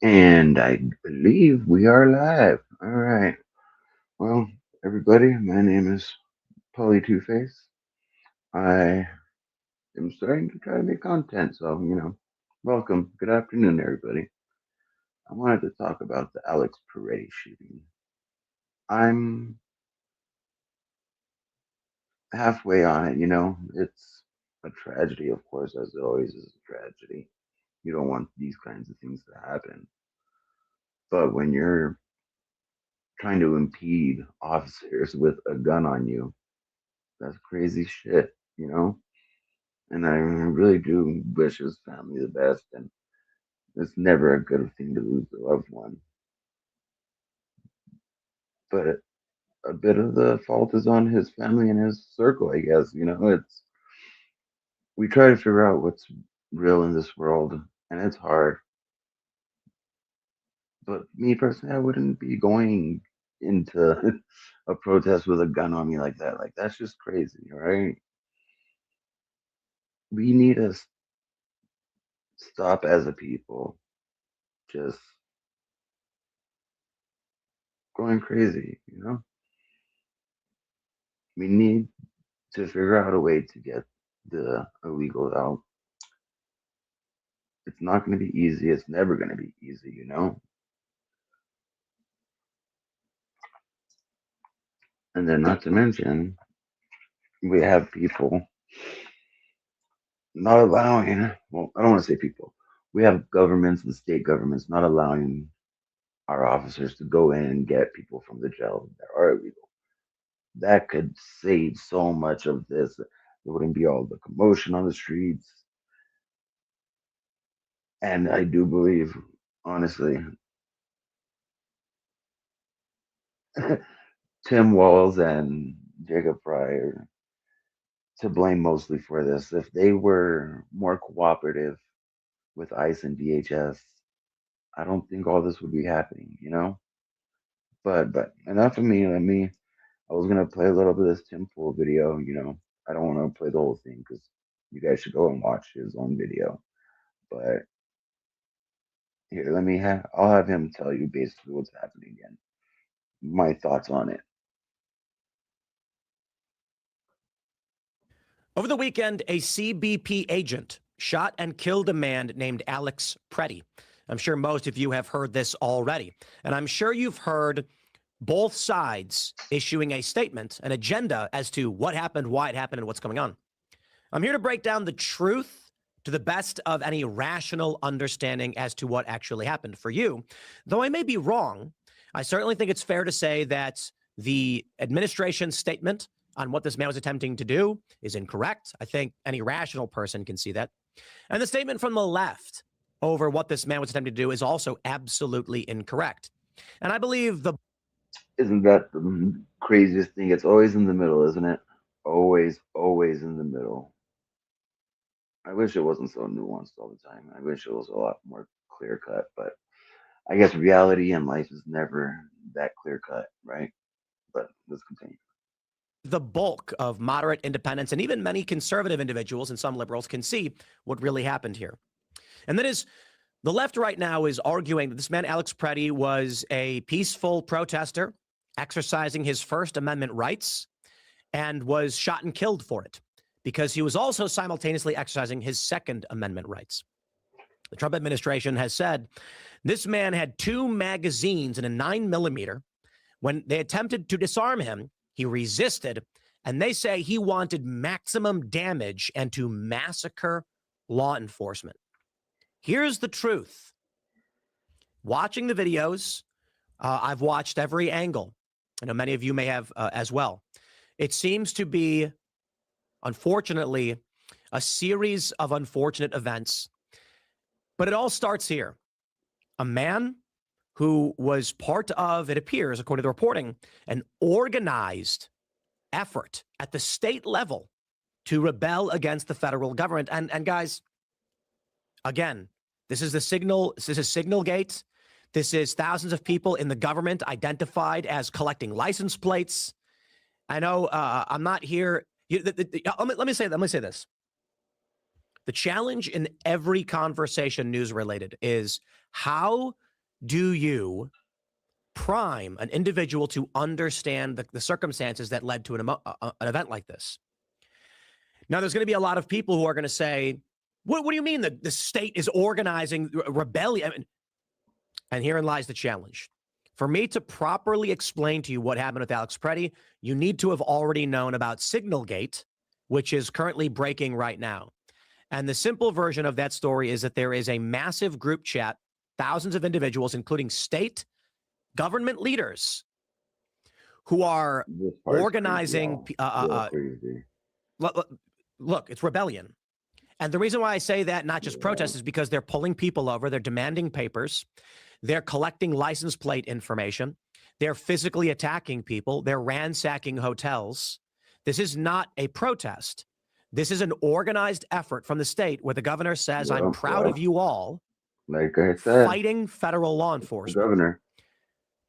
And I believe we are live. All right. Well, everybody, my name is Polly Two Face. I am starting to try to make content, so welcome. Good afternoon, everybody. I wanted to talk about the Alex Peretti shooting. I'm halfway on it. It's a tragedy, of course, as it always is a tragedy. You don't want these kinds of things to happen, but when you're trying to impede officers with a gun on you, that's crazy shit, you know? And I really do wish his family the best. And it's never a good thing to lose a loved one. But a bit of the fault is on his family and his circle, I guess. We try to figure out what's real in this world, and it's hard. But me personally, I wouldn't be going into a protest with a gun on me like that. Like, that's just crazy, right? We need to stop as a people just going crazy. We need to figure out a way to get the illegals out. It's not going to be easy. It's never going to be easy. And then, not to mention, we have people not allowing, well, I don't want to say people. We have governments and state governments not allowing our officers to go in and get people from the jail that are illegal. That could save so much of this. There wouldn't be all the commotion on the streets. And I do believe, honestly, Tim Walls and Jacob Fry are to blame mostly for this. If they were more cooperative with ICE and DHS, I don't think all this would be happening. But enough of me. I was gonna play a little bit of this Tim Pool video. I don't want to play the whole thing because you guys should go and watch his own video. But here, I'll have him tell you basically what's happening again. My thoughts on it. Over the weekend, a CBP agent shot and killed a man named Alex Pretti. I'm sure most of you have heard this already. And I'm sure you've heard both sides issuing a statement, an agenda as to what happened, why it happened, and what's going on. I'm here to break down the truth to the best of any rational understanding as to what actually happened for you. Though I may be wrong, I certainly think it's fair to say that the administration's statement on what this man was attempting to do is incorrect. I think any rational person can see that. And the statement from the left over what this man was attempting to do is also absolutely incorrect. And I believe the Isn't that the craziest thing? It's always in the middle, isn't it? Always, always in the middle. I wish it wasn't so nuanced all the time. I wish it was a lot more clear cut, but I guess reality and life is never that clear cut, right? But let's continue. bulk of moderate independents and even many conservative individuals and some liberals can see what really happened here. And that is the left right now is arguing that this man, Alex Pretti, was a peaceful protester exercising his First Amendment rights and was shot and killed for it because he was also simultaneously exercising his Second Amendment rights. The Trump administration has said this man had 2 magazines and a 9mm. When they attempted to disarm him, he resisted, and they say he wanted maximum damage and to massacre law enforcement. Here's the truth. Watching the videos, I've watched every angle. I know many of you may have as well. It seems to be, unfortunately, a series of unfortunate events. But it all starts here. A man who was part of, it appears, according to the reporting, an organized effort at the state level to rebel against the federal government. And guys, again, this is Signalgate. This is thousands of people in the government identified as collecting license plates. I know I'm not here. Let me say this. The challenge in every conversation news related is how do you prime an individual to understand the circumstances that led to an event like this? Now, there's going to be a lot of people who are going to say, what do you mean the state is organizing rebellion? I mean, and herein lies the challenge. For me to properly explain to you what happened with Alex Pretti, you need to have already known about Signalgate, which is currently breaking right now. And the simple version of that story is that there is a massive group chat, thousands of individuals, including state government leaders, who are This part's crazy, organizing. y'all. Real crazy. Look, it's rebellion. And the reason why I say that, not just Yeah. protest, is because they're pulling people over, they're demanding papers, they're collecting license plate information, they're physically attacking people, they're ransacking hotels. This is not a protest. This is an organized effort from the state where the governor says, I'm Yep. proud Yep. of you all Like I said, fighting federal law the enforcement. governor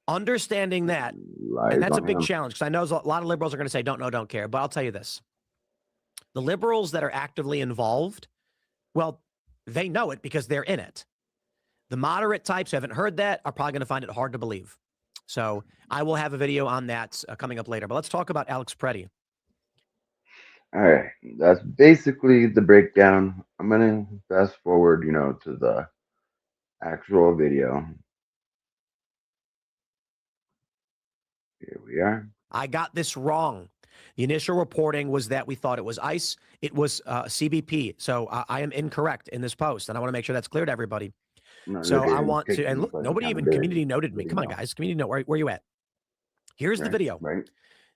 Understanding that, and lies that's a on big him. challenge because I know a lot of liberals are going to say, don't know, don't care. But I'll tell you this, the liberals that are actively involved, well, they know it because they're in it. The moderate types who haven't heard that are probably going to find it hard to believe. So I will have a video on that coming up later. But let's talk about Alex Pretti. All right, that's basically the breakdown. I'm gonna fast forward, to the actual video. Here we are. I got this wrong. The initial reporting was that we thought it was ICE. It was CBP. So I am incorrect in this post, and I want to make sure that's clear to everybody. No, you're So I getting want to, kicked and from the look, fucking nobody even accountability community noted me. Come on, video. guys. Community note, where you at? Here's the Right, video. right.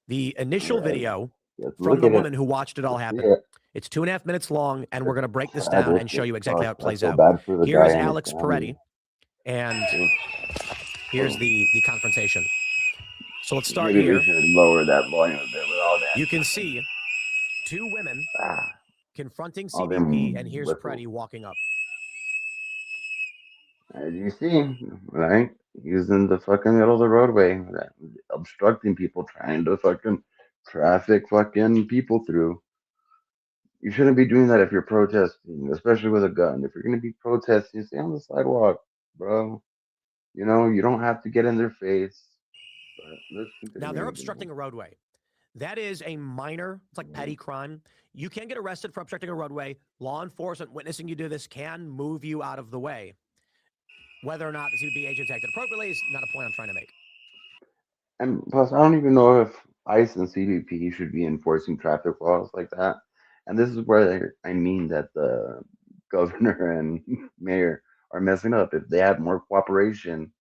The All initial right. video Let's from look the at it. woman who watched it all Let's see happen. it. It's 2.5 minutes long, and we're Let's going to break this down and show tragic. you exactly Oh, how it I plays feel out. bad for the Here guy is and his Alex family. Peretti, and here's Oh, the confrontation. So let's start maybe we here. should lower that volume a bit with all that You can fucking see two women confronting all CBP, and them here's whistles. Peretti walking up. As you see, right? He's in the fucking middle of the roadway, obstructing people, trying to fucking traffic fucking people through. You shouldn't be doing that if you're protesting, especially with a gun. If you're gonna be protesting, stay on the sidewalk, bro. You don't have to get in their face. But let's Now continue. they're obstructing a roadway. That is a minor, it's like petty crime. You can get arrested for obstructing a roadway. Law enforcement witnessing you do this can move you out of the way. Whether or not the CBP agents acted appropriately is not a point I'm trying to make. And plus, I don't even know if ICE and CBP should be enforcing traffic laws like that. And this is where I mean that the governor and mayor are messing up. If they had more cooperation,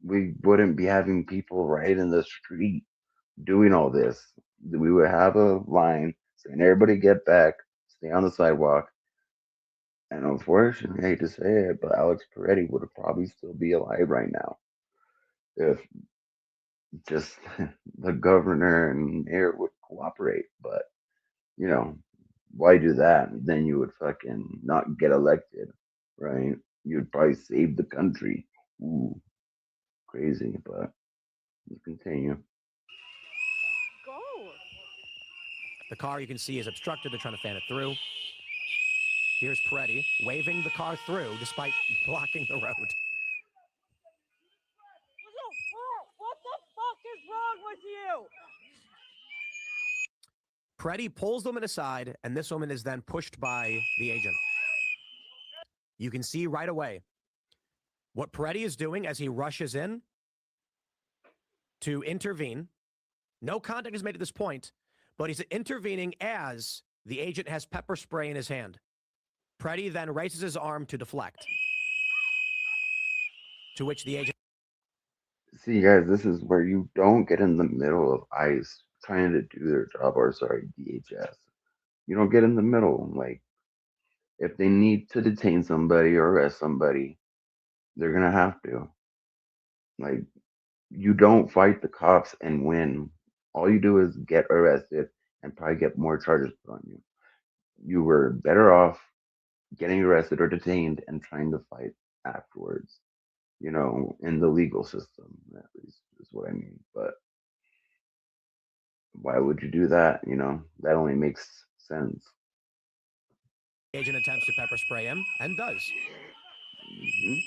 we wouldn't be having people right in the street doing all this. We would have a line saying, everybody get back, stay on the sidewalk. And unfortunately, I hate to say it, but Alex Peretti would probably still be alive right now if just the governor and mayor would cooperate. But, you know, why do that? Then you would fucking not get elected, right? You'd probably save the country. Ooh, crazy, but you continue. The car you can see is obstructed. They're trying to fan it through. Here's Peretti waving the car through despite blocking the road. What the fuck is wrong with you? Peretti pulls the woman aside, and this woman is then pushed by the agent. You can see right away what Peretti is doing as he rushes in to intervene. No contact is made at this point, but he's intervening as the agent has pepper spray in his hand. Peretti then raises his arm to deflect, to which the agent. See, guys, this is where you don't get in the middle of ICE trying to do their job, or sorry, DHS. You don't get in the middle. Like, if they need to detain somebody or arrest somebody, they're gonna have to. Like, you don't fight the cops and win. All you do is get arrested and probably get more charges put on you. You were better off getting arrested or detained and trying to fight afterwards. In the legal system, at least is what I mean. But why would you do that? That only makes sense. Agent attempts to pepper spray him and does. Hmm.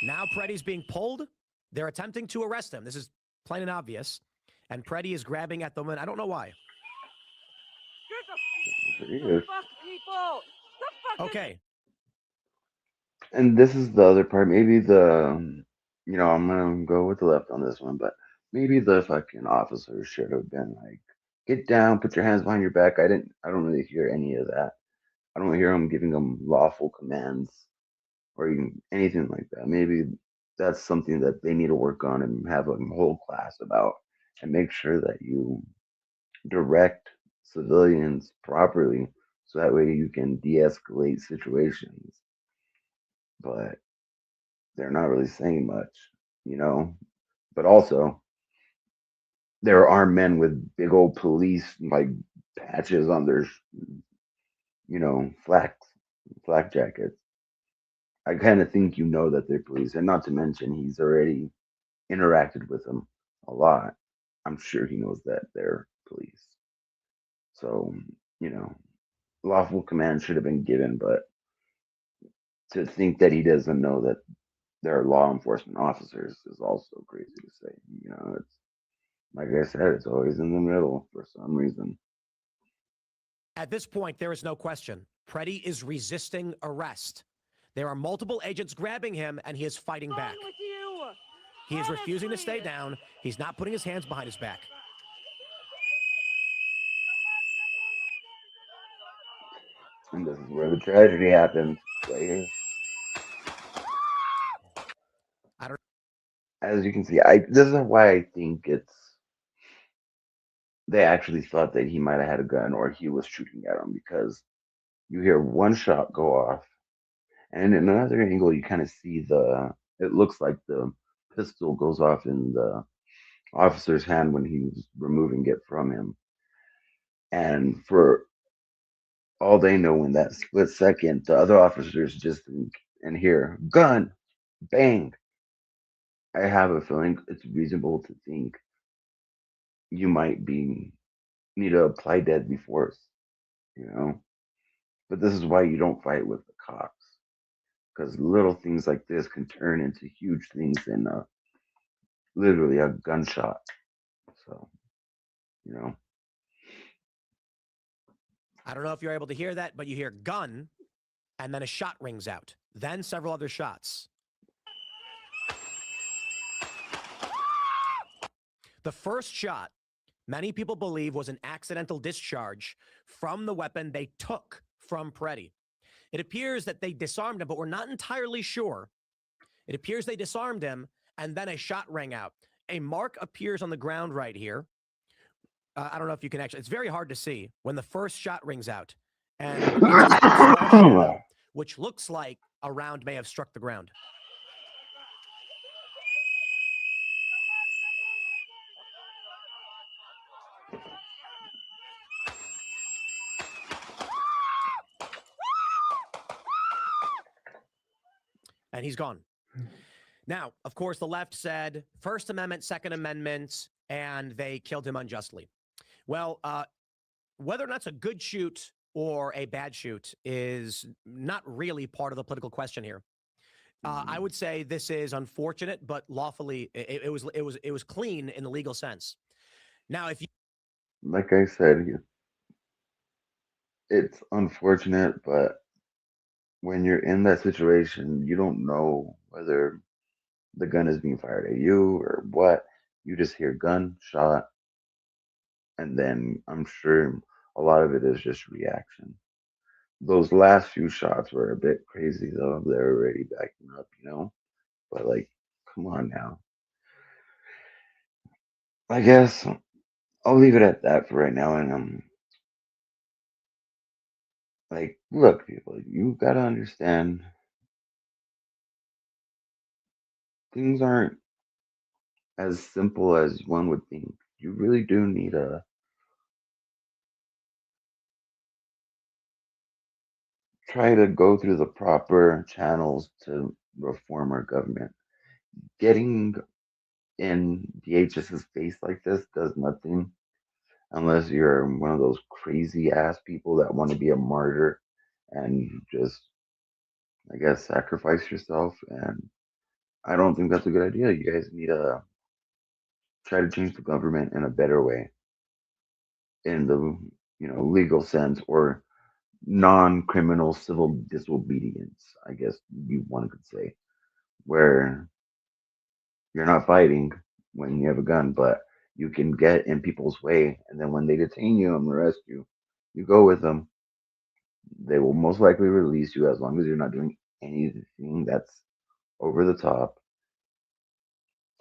Now Pretty's being pulled. They're attempting to arrest him. This is plain and obvious. And Pretty is grabbing at the woman. I don't know why. Get It the is. fuck, people! The fuck is Okay. And this is the other part. Maybe I'm gonna go with the left on this one, but maybe the fucking officers should have been like, get down, put your hands behind your back. I don't really hear any of that. I don't hear them giving them lawful commands or even anything like that. Maybe that's something that they need to work on and have a whole class about and make sure that you direct civilians properly so that way you can de-escalate situations. But they're not really saying much, you know. But also, there are men with big old police like patches on their, flak jackets. I kind of think you know that they're police, and not to mention he's already interacted with them a lot. I'm sure he knows that they're police. So, you know, lawful command should have been given, but to think that he doesn't know that there are law enforcement officers is also crazy to say. It's like I said, it's always in the middle for some reason. At this point, there is no question. Pretty is resisting arrest. There are multiple agents grabbing him, and he is fighting wrong back. with you? He is refusing to stay Honestly! down. He's not putting his hands behind his back. And this is where the tragedy happens. Right here. I don't. As you can see, I this is why I think they actually thought that he might have had a gun or he was shooting at him because you hear one shot go off, and in another angle you kind of see the it looks like the pistol goes off in the officer's hand when he's removing it from him. And for all they know, in that split second, the other officers just think and hear gun, bang. I have a feeling it's reasonable to think you might be need to apply deadly force, you know. But this is why you don't fight with the cops, because little things like this can turn into huge things in literally a gunshot. So, you know, I don't know if you're able to hear that, but you hear gun, and then a shot rings out. Then several other shots. The first shot, many people believe, was an accidental discharge from the weapon they took from Pretti. It appears that they disarmed him, but we're not entirely sure. It appears they disarmed him, and then a shot rang out. A mark appears on the ground right here. I don't know if you can actually, it's very hard to see when the first shot rings out. And it's just a small shadow, which looks like a round may have struck the ground. And he's gone. Now, of course, the left said First Amendment, Second Amendment, and they killed him unjustly. Well, whether or not it's a good shoot or a bad shoot is not really part of the political question here. I would say this is unfortunate, but lawfully it was clean in the legal sense. Now, if you like I said, it's unfortunate, but when you're in that situation, you don't know whether the gun is being fired at you or what. You just hear gun, shot, and then I'm sure a lot of it is just reaction. Those last few shots were a bit crazy though. They're already backing up, you know? But like, come on now. I guess I'll leave it at that for right now. And like, look, people, you gotta understand things aren't as simple as one would think. You really do need to try to go through the proper channels to reform our government. Getting in DHS's face like this does nothing unless you're one of those crazy ass people that want to be a martyr and just, I guess, sacrifice yourself. And I don't think that's a good idea. You guys need to try to change the government in a better way, in the legal sense, or non-criminal civil disobedience. I guess you one could say, where you're not fighting when you have a gun, but you can get in people's way, and then when they detain you and arrest you, you go with them. They will most likely release you as long as you're not doing anything that's over the top.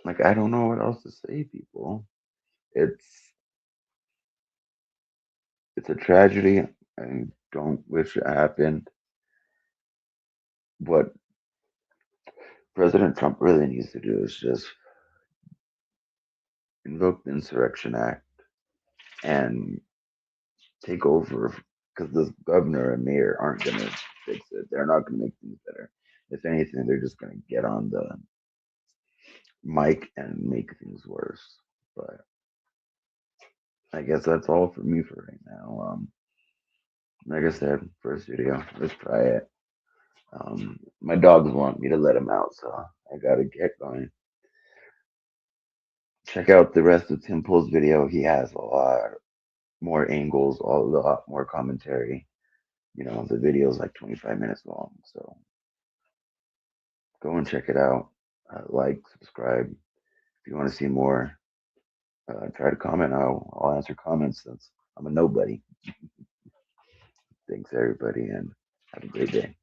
Like, I don't know what else to say, people. It's it's a tragedy. I don't wish it happened. What President Trump really needs to do is just invoke the Insurrection Act and take over, because the governor and mayor aren't going to fix it. They're not going to make things better. If anything, they're just going to get on the mic and make things worse. But I guess that's all for me for right now. Like I said, first video, let's try it. My dogs want me to let them out, so I gotta get going. Check out the rest of Tim Pool's video. He has a lot more angles, a lot more commentary. The video is like 25 minutes long, so go and check it out. Like, subscribe. If you want to see more, try to comment. I'll answer comments since I'm a nobody. Thanks, everybody, and have a great day.